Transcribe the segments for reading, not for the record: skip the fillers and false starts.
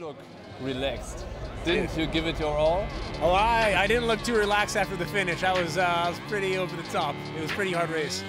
look relaxed. Didn't you give it your all? Oh, I didn't look too relaxed after the finish. I was pretty over the top. It was a pretty hard race.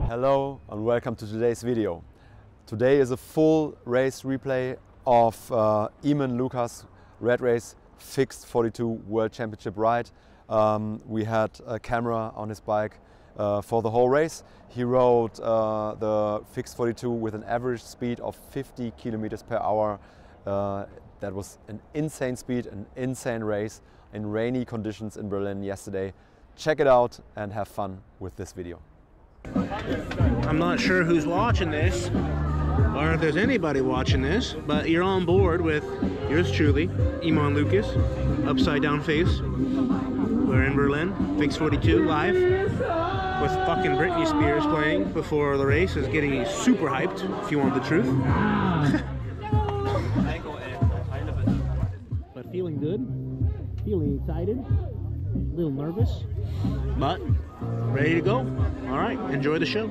Hello and welcome to today's video. Today is a full race replay of Eamon Lucas RAD RACE Fixed42 World Championship ride. We had a camera on his bike for the whole race. He rode the Fixed42 with an average speed of 50 kilometers per hour. That was an insane speed, an insane race in rainy conditions in Berlin yesterday. Check it out and have fun with this video. I'm not sure who's watching this or if there's anybody watching this, but you're on board with yours truly, Eamon Lucas, upside down face. We're in Berlin, Fixed42 live with fucking Britney Spears playing before the race is getting super hyped, if you want the truth. But feeling good, feeling excited, a little nervous, but ready to go. All right, enjoy the show.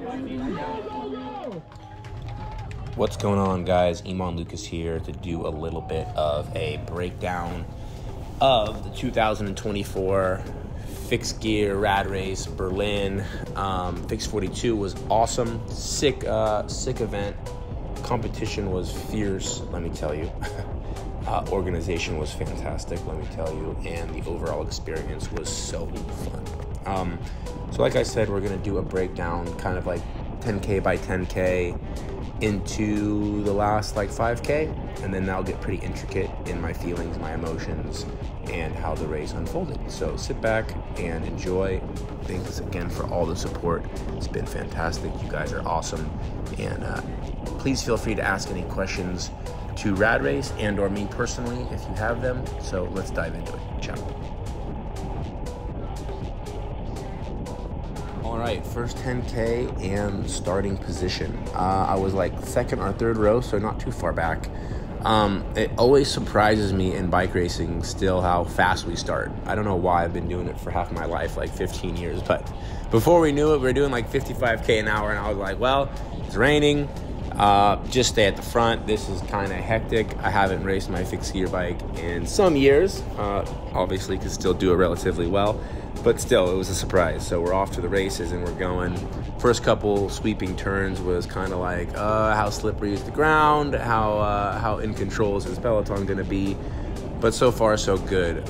What's going on, guys? Eamon Lucas here to do a little bit of a breakdown of the 2024 Fixed Gear RAD Race Berlin. Fixed42 was awesome, sick event. Competition was fierce, let me tell you. Organization was fantastic, let me tell you, and the overall experience was so fun. So like I said, we're gonna do a breakdown, kind of like 10K by 10K into the last like 5K, and then that'll get pretty intricate in my feelings, my emotions, and how the race unfolded. So sit back and enjoy. Thanks again for all the support. It's been fantastic. You guys are awesome, and please feel free to ask any questions to RAD Race and or me personally if you have them. So let's dive into it. Ciao. All right, first 10K and starting position. I was like second or third row, so not too far back. It always surprises me in bike racing still how fast we start. I don't know why. I've been doing it for half my life, like 15 years, but before we knew it, we were doing like 55K an hour, and I was like, well, it's raining. Just stay at the front. This is kind of hectic. I haven't raced my fixed gear bike in some years. Obviously could still do it relatively well, but still it was a surprise. So we're off to the races and we're going. First couple sweeping turns was kind of like, how slippery is the ground? How in control is this peloton gonna be? But so far so good.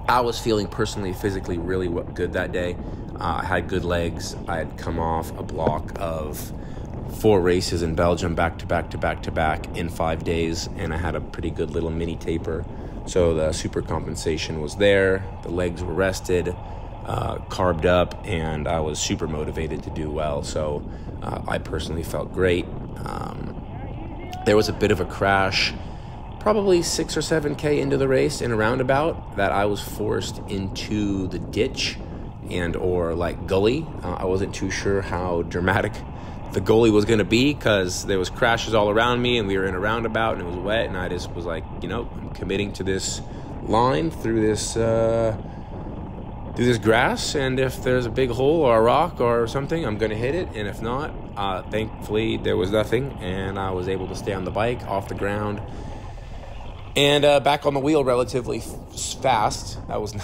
I was feeling personally, physically really good that day. I had good legs. I had come off a block of 4 races in Belgium back to back to back to back in 5 days, and I had a pretty good little mini taper. So the super compensation was there. The legs were rested, carved up, and I was super motivated to do well. So I personally felt great. There was a bit of a crash, probably 6 or 7K into the race in a roundabout, that I was forced into the ditch and or like gully. I wasn't too sure how dramatic the gully was going to be because there was crashes all around me and we were in a roundabout and it was wet, and I just was like, you know, I'm committing to this line through this grass, and if there's a big hole or a rock or something, I'm going to hit it, and if not, thankfully there was nothing, and I was able to stay on the bike, off the ground, and back on the wheel relatively fast. That was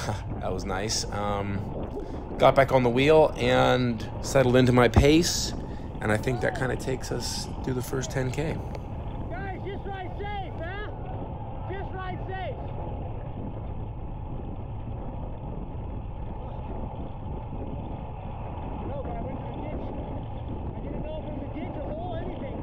nice. Got back on the wheel and settled into my pace, and I think that kind of takes us through the first 10K. Guys, just ride safe, huh? Just ride safe. No, but I went to the ditch. I didn't know if it was a ditch, a hole, anything.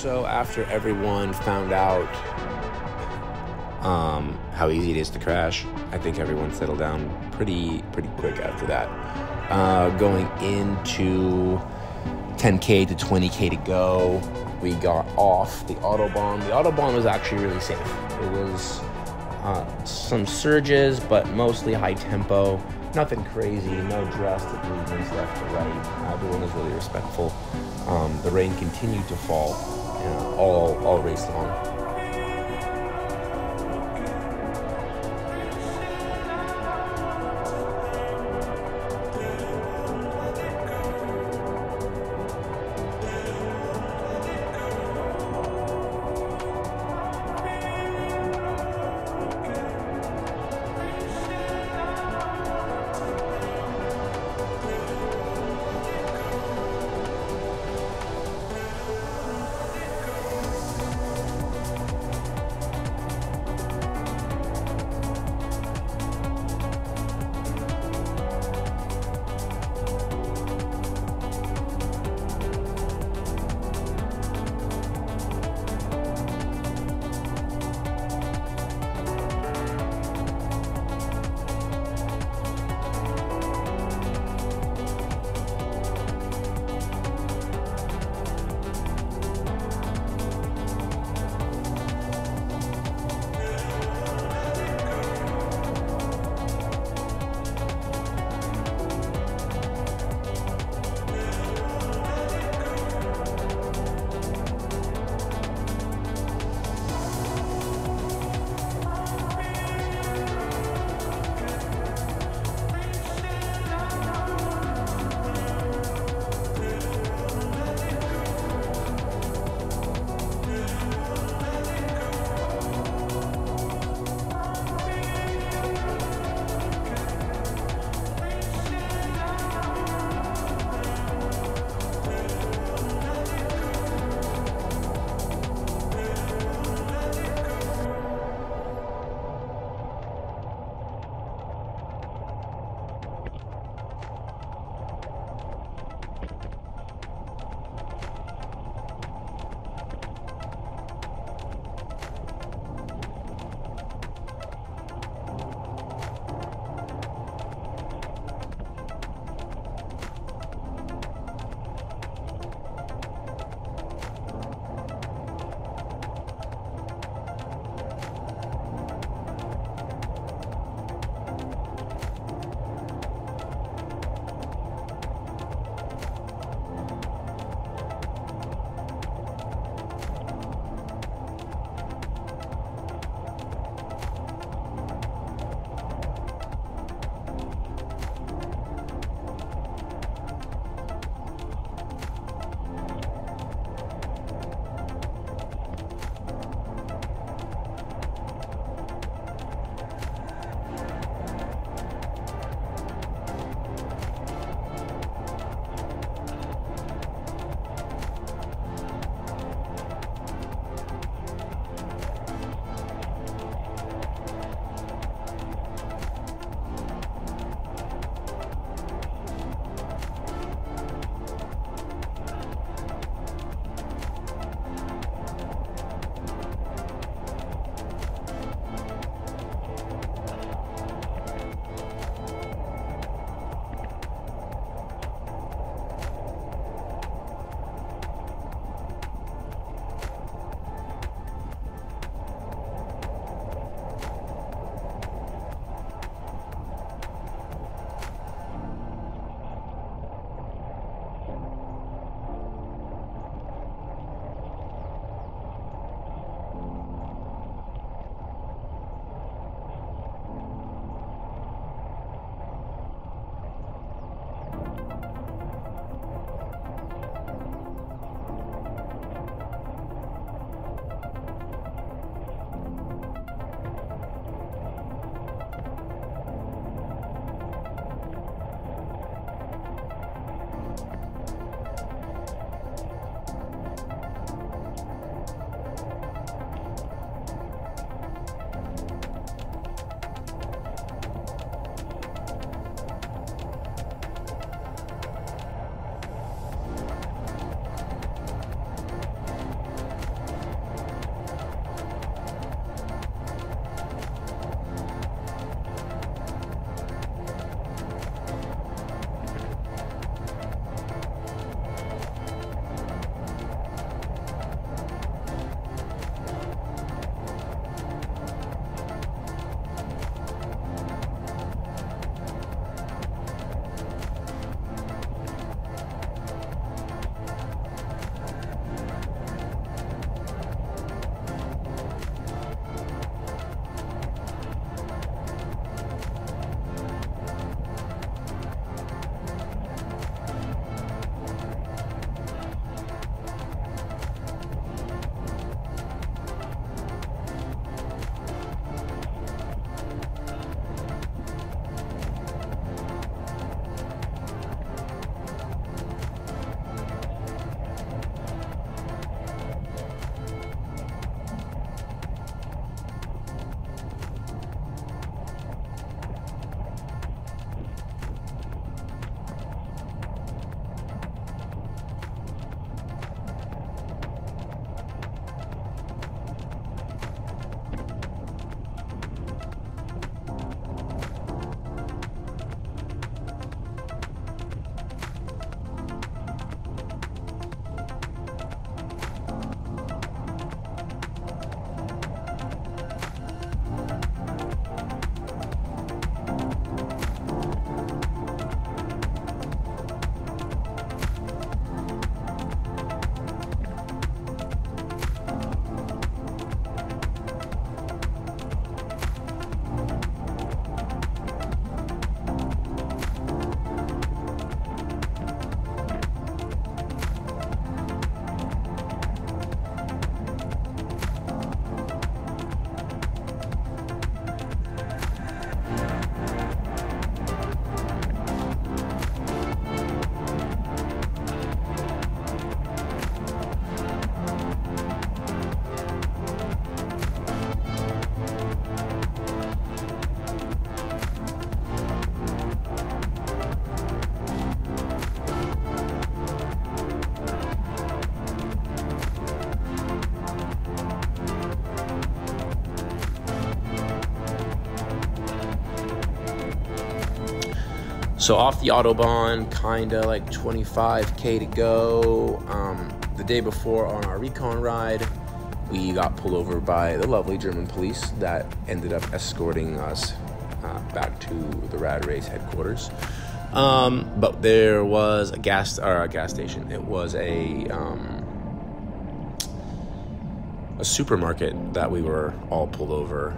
So after everyone found out how easy it is to crash, I think everyone settled down pretty quick after that. Going into 10K to 20K to go, we got off the Autobahn. The Autobahn was actually really safe. It was some surges, but mostly high tempo. Nothing crazy, no drastic movements left to right. Everyone was really respectful. The rain continued to fall all race long. So off the Autobahn, kinda like 25K to go. The day before on our recon ride, we got pulled over by the lovely German police that ended up escorting us back to the RAD Race headquarters. But there was a gas station. It was a supermarket that we were all pulled over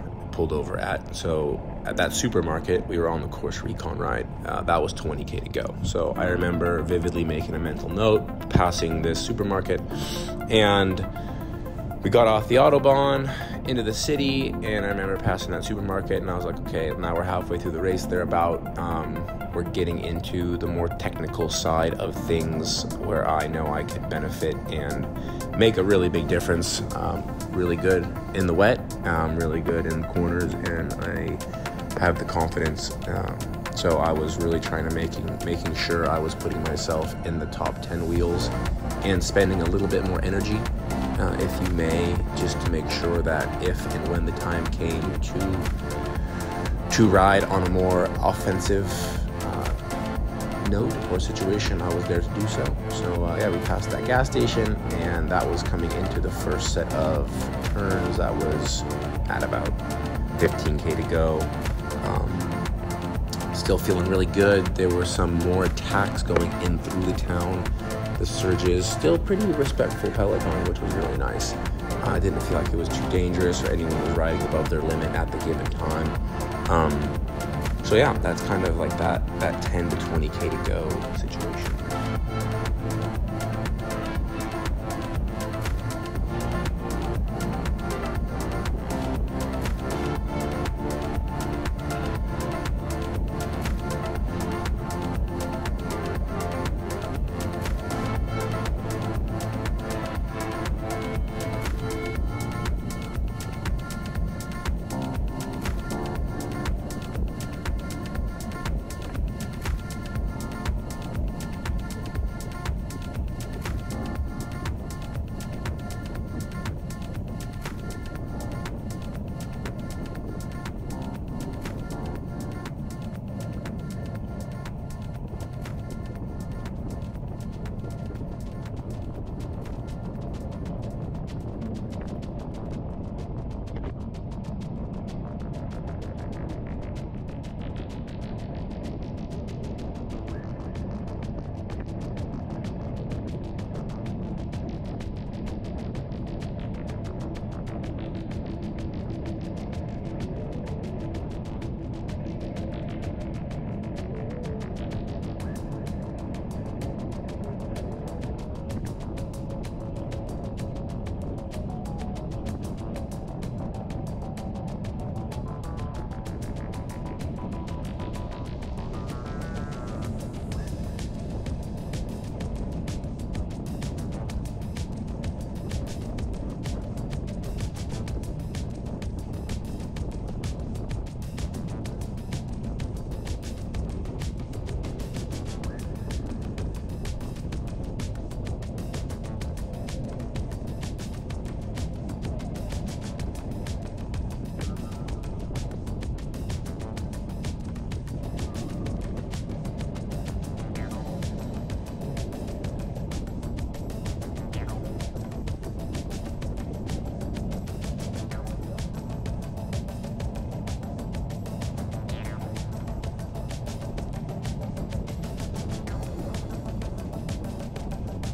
at. So at that supermarket, we were on the course recon ride. That was 20K to go. So I remember vividly making a mental note, passing this supermarket, and we got off the Autobahn into the city, and I remember passing that supermarket, and I was like, okay, now we're halfway through the race thereabout. We're getting into the more technical side of things where I know I could benefit and make a really big difference. Really good in the wet, really good in the corners, and I have the confidence. So I was really trying to making sure I was putting myself in the top 10 wheels and spending a little bit more energy, if you may, just to make sure that if and when the time came to ride on a more offensive note or situation, I was there to do so. So yeah, we passed that gas station, and that was coming into the first set of turns. That was at about 15K to go. Still feeling really good. There were some more attacks going in through the town. The surges, still pretty respectful peloton, which was really nice. I didn't feel like it was too dangerous or anyone was riding above their limit at the given time. So yeah, that's kind of like that 10 to 20K to go situation.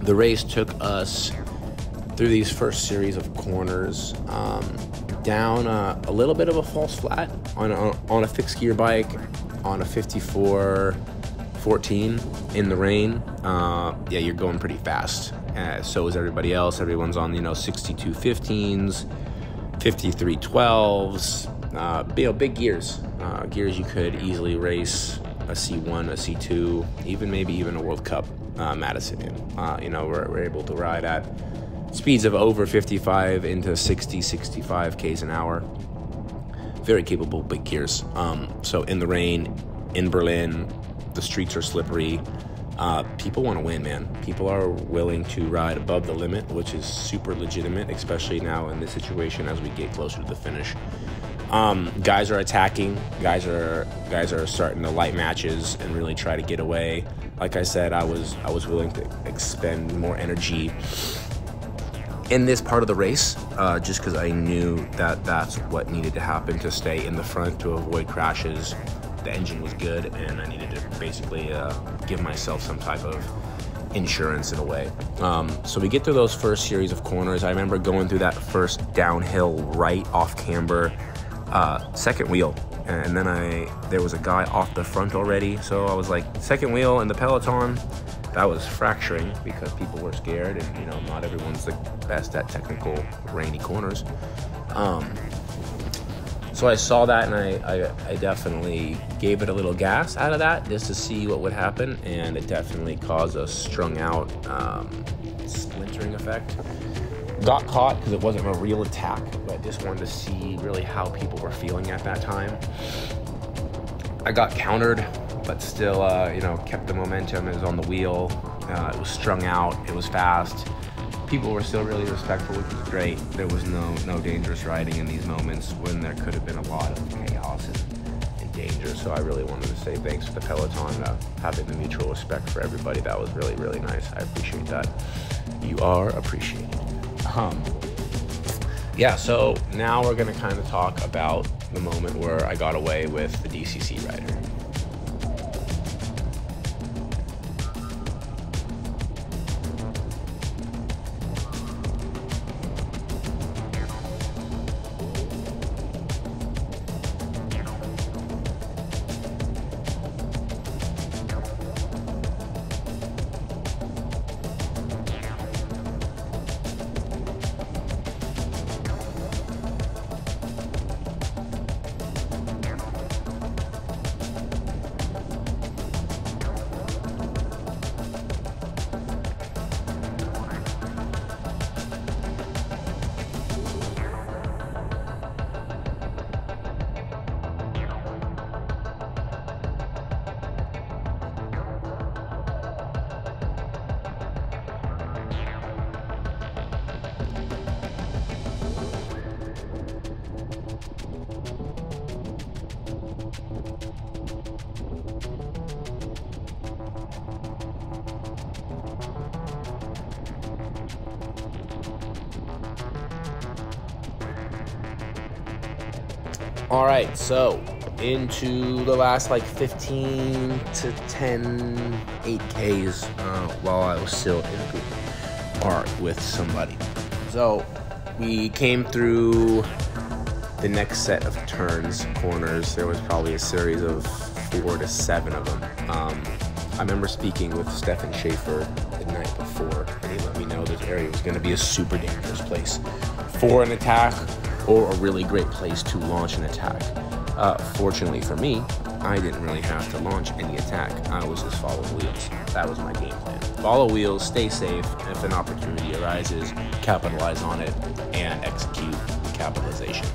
The race took us through these first series of corners, down a little bit of a false flat on a fixed gear bike on a 54-14 in the rain. Yeah, you're going pretty fast. So is everybody else. Everyone's on 62 15s, 53 12s, big gears. Gears you could easily race a C1, a C2, maybe even a World Cup Madison in. We're able to ride at speeds of over 55 into 60, 65 Ks an hour. Very capable big gears. So in the rain, in Berlin, the streets are slippery. People want to win, man. People are willing to ride above the limit, which is super legitimate, especially now in this situation as we get closer to the finish. Guys are attacking. Guys are starting to light matches and really try to get away. Like I said, I was willing to expend more energy in this part of the race, just because I knew that that's what needed to happen to stay in the front to avoid crashes. The engine was good, and I needed to basically give myself some type of insurance in a way. So we get through those first series of corners. I remember going through that first downhill right off camber, second wheel, and then there was a guy off the front already, so I was like, second wheel in the peloton. That was fracturing because people were scared, and you know, not everyone's the best at technical rainy corners. So I saw that, and I definitely gave it a little gas out of that just to see what would happen, and it definitely caused a strung out splintering effect. Got caught because it wasn't a real attack, but just wanted to see really how people were feeling at that time. I got countered, but still, you know, kept the momentum. It was on the wheel. It was strung out. It was fast. People were still really respectful, which was great. There was no dangerous riding in these moments when there could have been a lot of chaos and danger. So I really wanted to say thanks to the peloton, having the mutual respect for everybody. That was really, really nice. I appreciate that. You are appreciated. Yeah, so now we're gonna kind of talk about the moment where I got away with the DCC rider. All right, so into the last like 15 to 10, 8Ks while I was still in a group or with somebody. So we came through the next set of turns, corners. There was probably a series of 4 to 7 of them. I remember speaking with Stefan Schaefer the night before, and he let me know this area was going to be a super dangerous place for an attack, or a really great place to launch an attack. Fortunately for me, I didn't really have to launch any attack. I was just following wheels. That was my game plan. Follow wheels, stay safe. If an opportunity arises, capitalize on it, and execute the capitalization.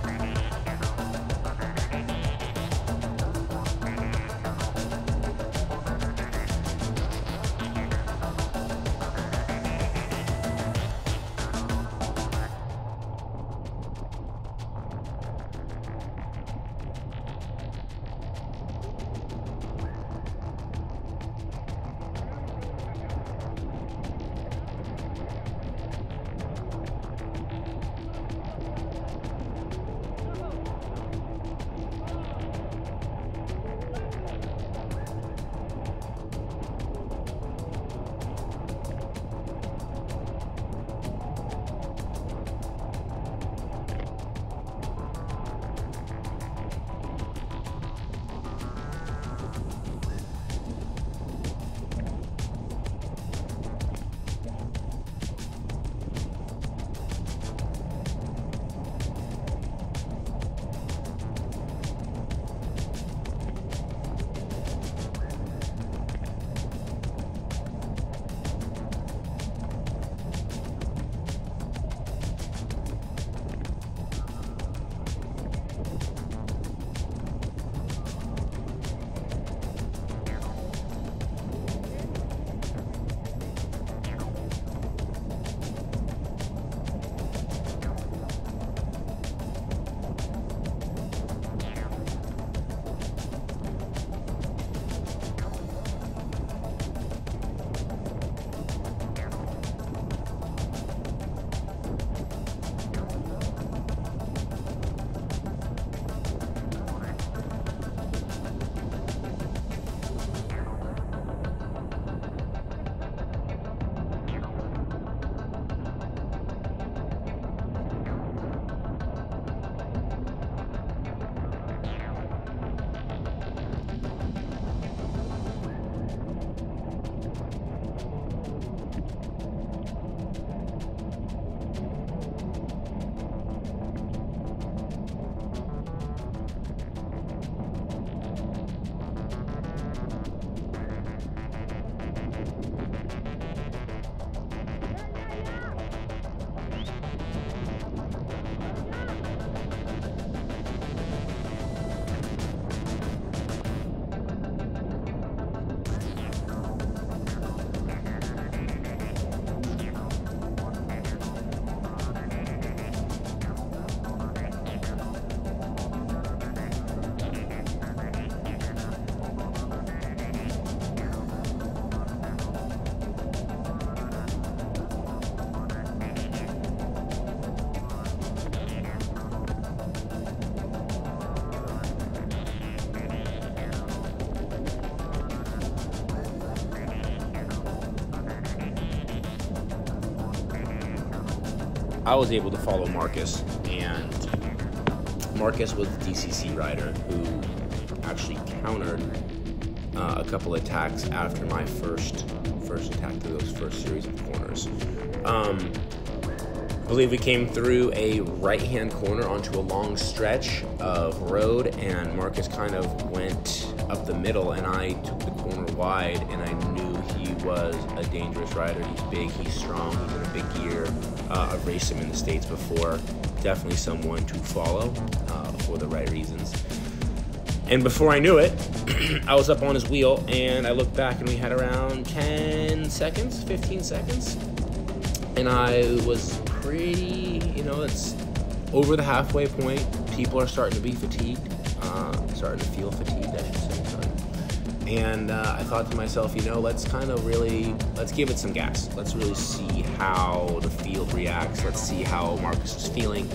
I was able to follow Markus, and Markus was the DCC rider who actually countered a couple attacks after my first attack through those first series of corners. I believe we came through a right-hand corner onto a long stretch of road, and Markus kind of went up the middle, and I took the corner wide, and I knew he was a dangerous rider. He's big, he's strong, he's in a big gear. I've raced him in the States before. Definitely someone to follow for the right reasons. And before I knew it, I was up on his wheel, and I looked back, and we had around 10 seconds, 15 seconds. And I was pretty, it's over the halfway point. People are starting to be fatigued, starting to feel fatigued, I should say. Sorry. And I thought to myself, let's give it some gas. Let's really see how the field reacts. Let's see how Markus is feeling.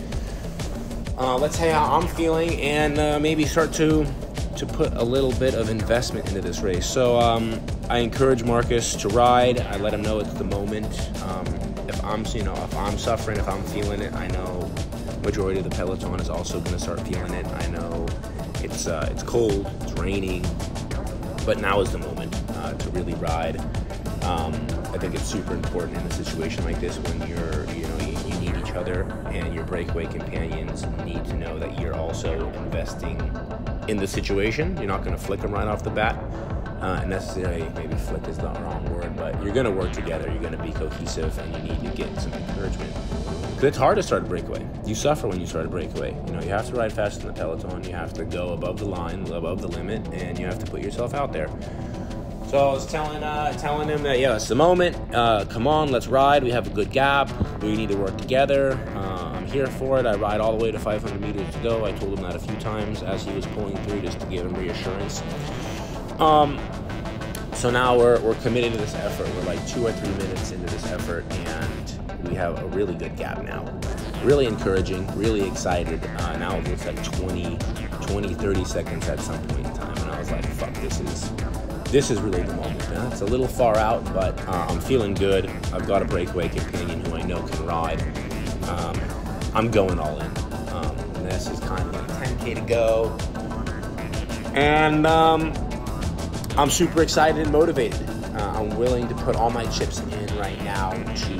Let's see how I'm feeling, and maybe start to put a little bit of investment into this race. So I encourage Markus to ride. I let him know it's the moment. If I'm suffering, if I'm feeling it, I know majority of the peloton is also going to start feeling it. I know it's cold, it's raining, but now is the moment to really ride. I think it's super important in a situation like this when you need each other, and your breakaway companions need to know that you're also investing in the situation. You're not going to flick them right off the bat. Necessarily, maybe flick is not the wrong word, but you're going to work together. You're going to be cohesive, and you need to get some encouragement. Because it's hard to start a breakaway. You suffer when you start a breakaway. You have to ride fast in the peloton. You have to go above the line, above the limit, and you have to put yourself out there. So I was telling him that, it's the moment. Come on, let's ride. We have a good gap. We need to work together. I'm here for it. I ride all the way to 500 meters to go. I told him that a few times as he was pulling through, just to give him reassurance. So now we're committed to this effort. We're like 2 or 3 minutes into this effort, and we have a really good gap now. Really encouraging, really excited. Now it looks like 20, 30 seconds at some point in time, and I was like, fuck, this is really the moment, man. It's a little far out, but I'm feeling good. I've got a breakaway companion who I know can ride. I'm going all in. This is kind of like 10K to go. And I'm super excited and motivated. I'm willing to put all my chips in right now to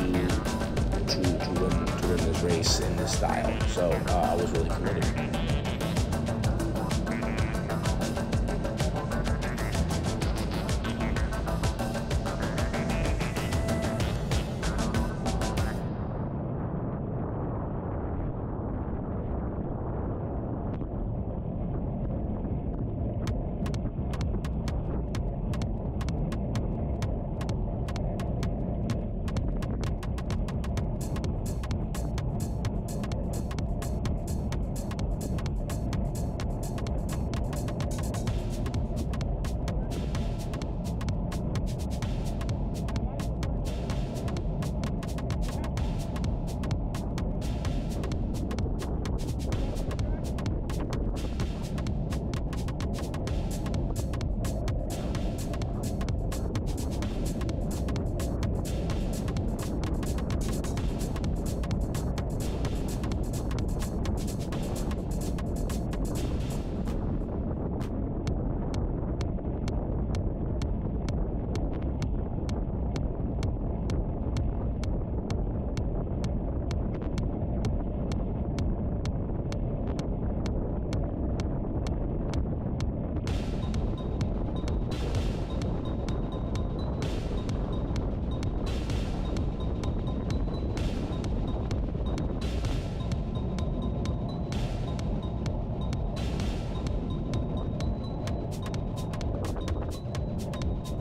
win this race in this style. So I was really committed.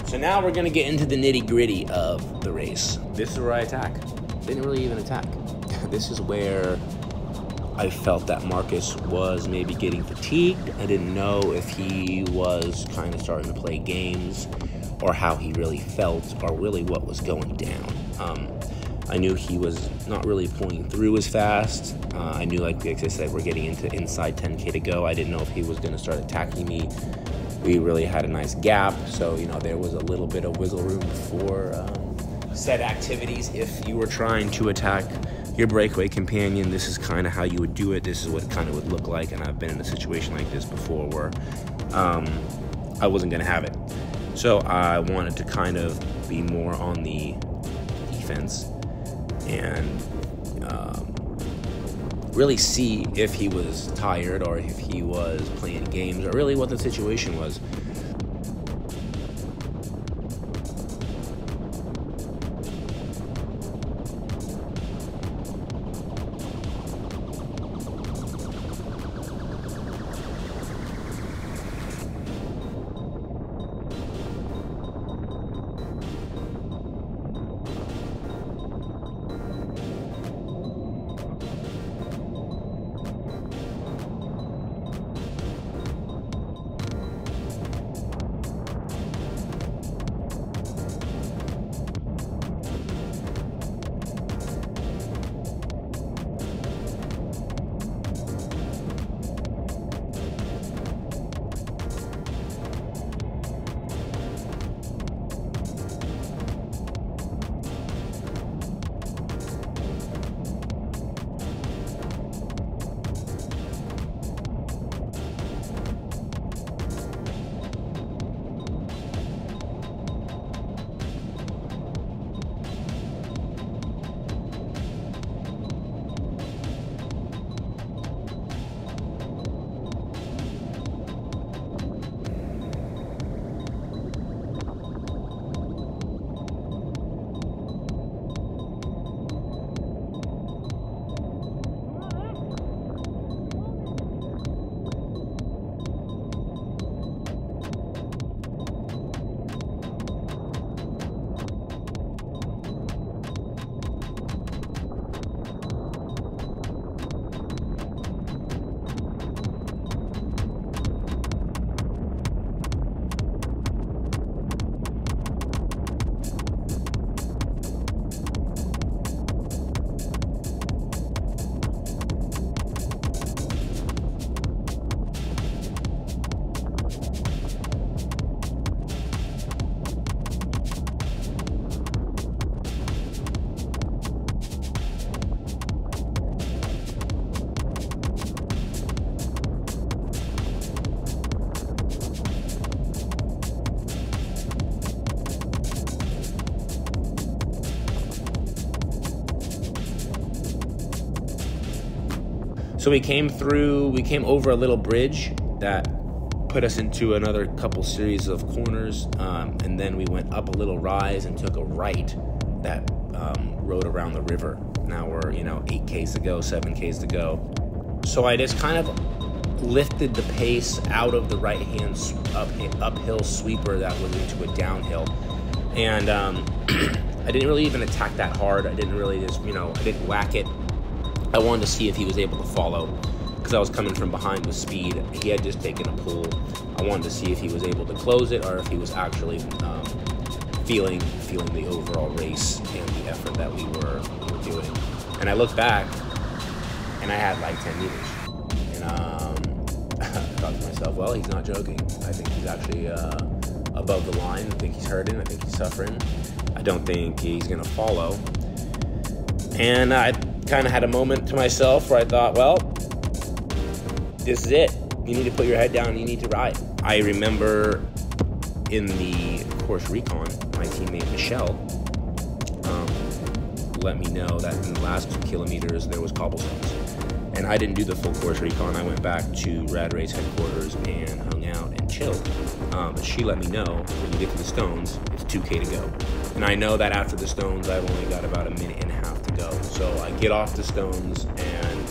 So now we're gonna get into the nitty-gritty of the race. This is where I attack. Didn't really even attack. This is where I felt that Markus was maybe getting fatigued. I didn't know if he was kind of starting to play games or how he really felt or really what was going down. I knew he was not really pulling through as fast. I knew, like I said, we're getting into inside 10K to go. I didn't know if he was gonna start attacking me. We really had a nice gap, so there was a little bit of wiggle room for said activities if you were trying to attack your breakaway companion, this is kind of how you would do it. This is what it kind of would look like. And I've been in a situation like this before where I wasn't going to have it. So I wanted to kind of be more on the defense and really see if he was tired or if he was playing games or really what the situation was. So we came over a little bridge that put us into another couple series of corners, and then we went up a little rise and took a right that rode around the river. Now we're, 8Ks to go, 7Ks to go. So I just kind of lifted the pace out of the right-hand uphill sweeper that was into a downhill. And I didn't really even attack that hard. I didn't really just, I didn't whack it. I wanted to see if he was able to follow because I was coming from behind with speed. He had just taken a pull. I wanted to see if he was able to close it or if he was actually feeling the overall race and the effort that we were doing. And I looked back and I had like 10 meters. And I thought to myself, well, he's not joking. I think he's actually above the line. I think he's hurting. I think he's suffering. I don't think he's going to follow. And I kind of had a moment to myself where I thought, well, this is it. You need to put your head down. You need to ride. I remember in the course recon, my teammate Michelle let me know that in the last 2 kilometers there was cobblestones. And I didn't do the full course recon. I went back to RAD RACE headquarters and hung out and chilled. But she let me know when you get to the stones, it's 2K to go. And I know that after the stones, I've only got about a minute and a half to go. So I get off the stones and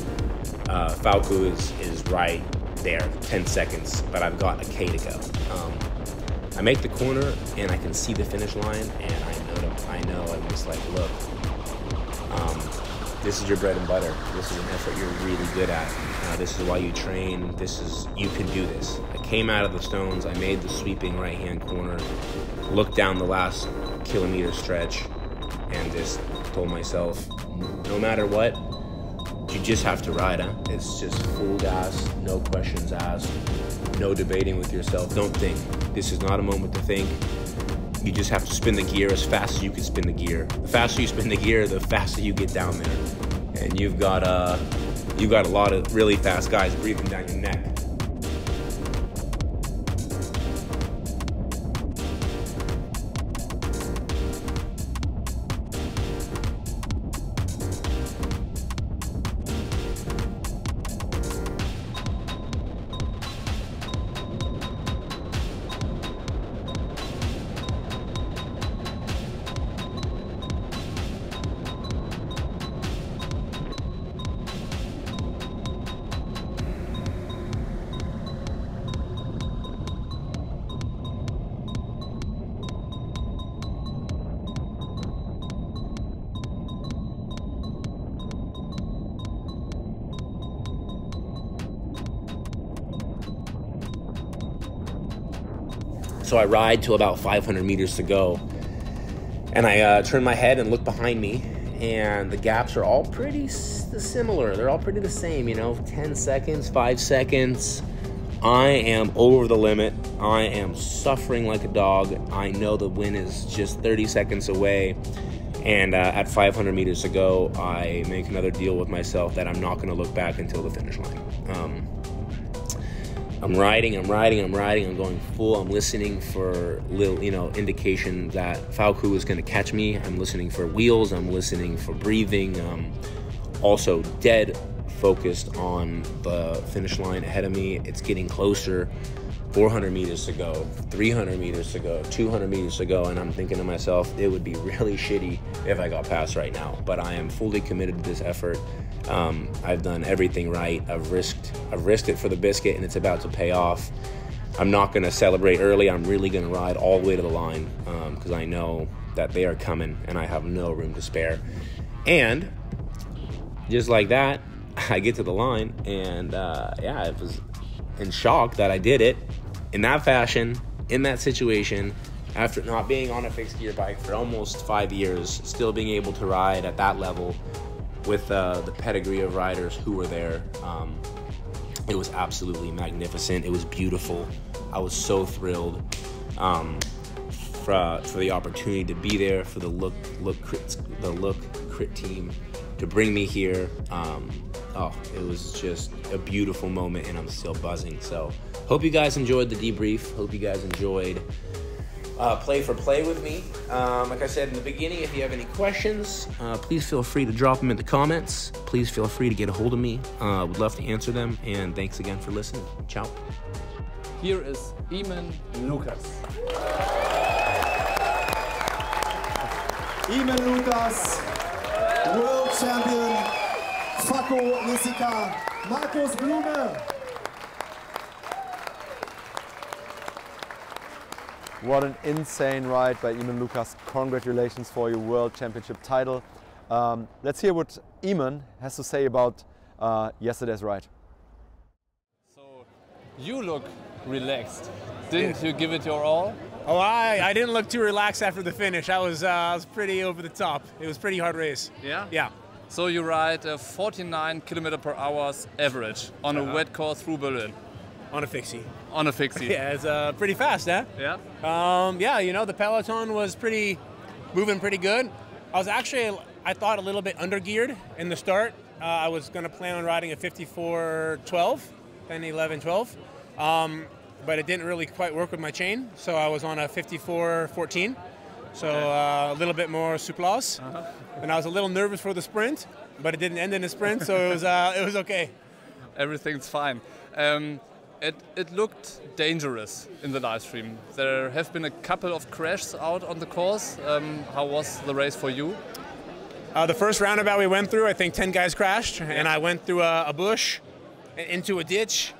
Falco is right there, 10 seconds, but I've got a K to go. I make the corner and I can see the finish line, and I know I'm just like, look, this is your bread and butter. This is an effort you're really good at. This is why you train. You can do this. I came out of the stones. I made the sweeping right-hand corner, looked down the last kilometer stretch, and just told myself, no matter what, you just have to ride, huh? It's just full gas, no questions asked, no debating with yourself. Don't think. This is not a moment to think. You just have to spin the gear as fast as you can spin the gear. The faster you spin the gear, the faster you get down there. and you've got a lot of really fast guys breathing down your neck. So I ride to about 500 meters to go, and I turn my head and look behind me, and the gaps are all pretty similar. They're all pretty the same, 10 seconds, 5 seconds. I am over the limit. I am suffering like a dog. I know the win is just 30 seconds away, and at 500 meters to go, I make another deal with myself that I'm not going to look back until the finish line. I'm riding, I'm going full. I'm listening for little, indication that Falco is going to catch me. I'm listening for wheels. I'm listening for breathing. Also dead focused on the finish line ahead of me. It's getting closer. 400 meters to go, 300 meters to go, 200 meters to go, and I'm thinking to myself, it would be really shitty if I got past right now. But I am fully committed to this effort. I've done everything right. I've risked it for the biscuit, and it's about to pay off. I'm not going to celebrate early. I'm really going to ride all the way to the line because I know that they are coming, and I have no room to spare. And just like that, I get to the line, and I was in shock that I did it in that fashion, in that situation, after not being on a fixed gear bike for almost 5 years, still being able to ride at that level with the pedigree of riders who were there. It was absolutely magnificent. It was beautiful. I was so thrilled for the opportunity to be there, for the look crit team to bring me here. It was just a beautiful moment, and I'm still buzzing. So hope you guys enjoyed the debrief. Hope you guys enjoyed play for play with me. Like I said in the beginning, if you have any questions, please feel free to drop them in the comments. Please feel free to get a hold of me. Would love to answer them, and thanks again for listening. Ciao. Here is Eamon Lucas. Eamon Lucas, world champion, Fakko Jessica, Markus Blume. What an insane ride by Eamon Lucas. Congratulations for your World Championship title. Let's hear what Eamon has to say about yesterday's ride. So you look relaxed. Didn't you give it your all? Oh, I didn't look too relaxed after the finish. I was pretty over the top. It was a pretty hard race. Yeah? Yeah. So you ride a 49 km/h average on a wet course through Berlin. On a fixie. On a fixie. Yeah, it's pretty fast, huh? Yeah? The peloton was moving pretty good. I was actually, I thought, a little bit undergeared in the start. I was going to plan on riding a 54-12, 10-11-12. But it didn't really quite work with my chain, so I was on a 54-14. So a little bit more souplesse. And I was a little nervous for the sprint, but it didn't end in a sprint, so it was okay. Everything's fine. It looked dangerous in the live stream. There have been a couple of crashes out on the course. How was the race for you? The first roundabout we went through, I think 10 guys crashed, and I went through a bush into a ditch,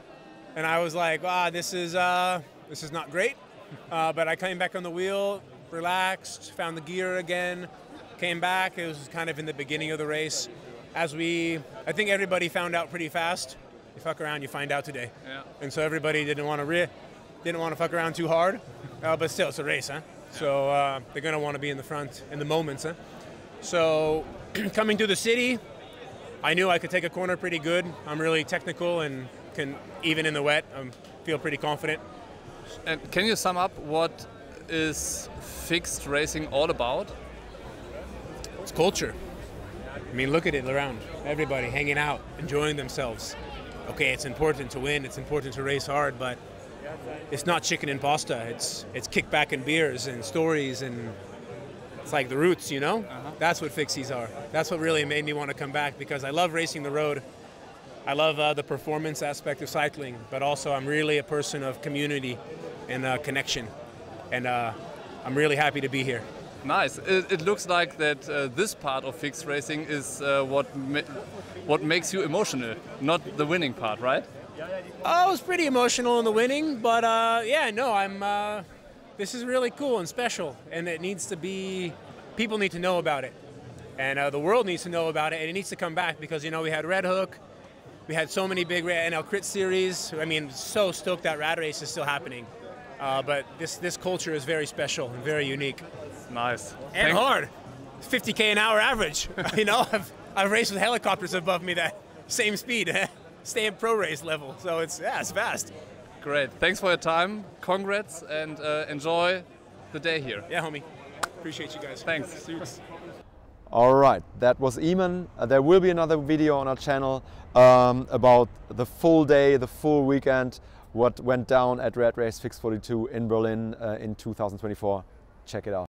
and I was like, this is not great. But I came back on the wheel, relaxed, found the gear again, came back. It was kind of in the beginning of the race. I think everybody found out pretty fast. You fuck around, you find out today. Yeah. And so everybody didn't want to fuck around too hard, but still, it's a race, huh? Yeah. So they're gonna want to be in the front in the moments, huh? So coming to the city, I knew I could take a corner pretty good. I'm really technical and can, even in the wet, feel pretty confident. And can you sum up what is fixed racing all about? It's culture. I mean, look at it around. everybody hanging out, enjoying themselves. Okay, it's important to win, it's important to race hard, but it's not chicken and pasta. It's kickback and beers and stories, and it's like the roots, you know? That's what fixies are. That's what really made me want to come back, because I love racing the road. I love the performance aspect of cycling, but also I'm really a person of community and connection. And I'm really happy to be here. Nice. It looks like that this part of fixed racing is what makes you emotional, not the winning part, right? I was pretty emotional in the winning, but yeah, no, this is really cool and special, and it needs to be, people need to know about it. And the world needs to know about it, and it needs to come back, because, you know, we had Red Hook, we had so many big NL Crit series. I mean, so stoked that Rad Race is still happening. But this culture is very special and very unique. Nice. And hard. 50K an hour average. You know, I've raced with helicopters above me that same speed, stay in pro race level. So it's fast. Great. Thanks for your time. Congrats, and enjoy the day here. Yeah, homie. Appreciate you guys. Thanks. All right, that was Eamon. There will be another video on our channel about the full day, the full weekend, what went down at RAD RACE Fixed42 in Berlin in 2024. Check it out.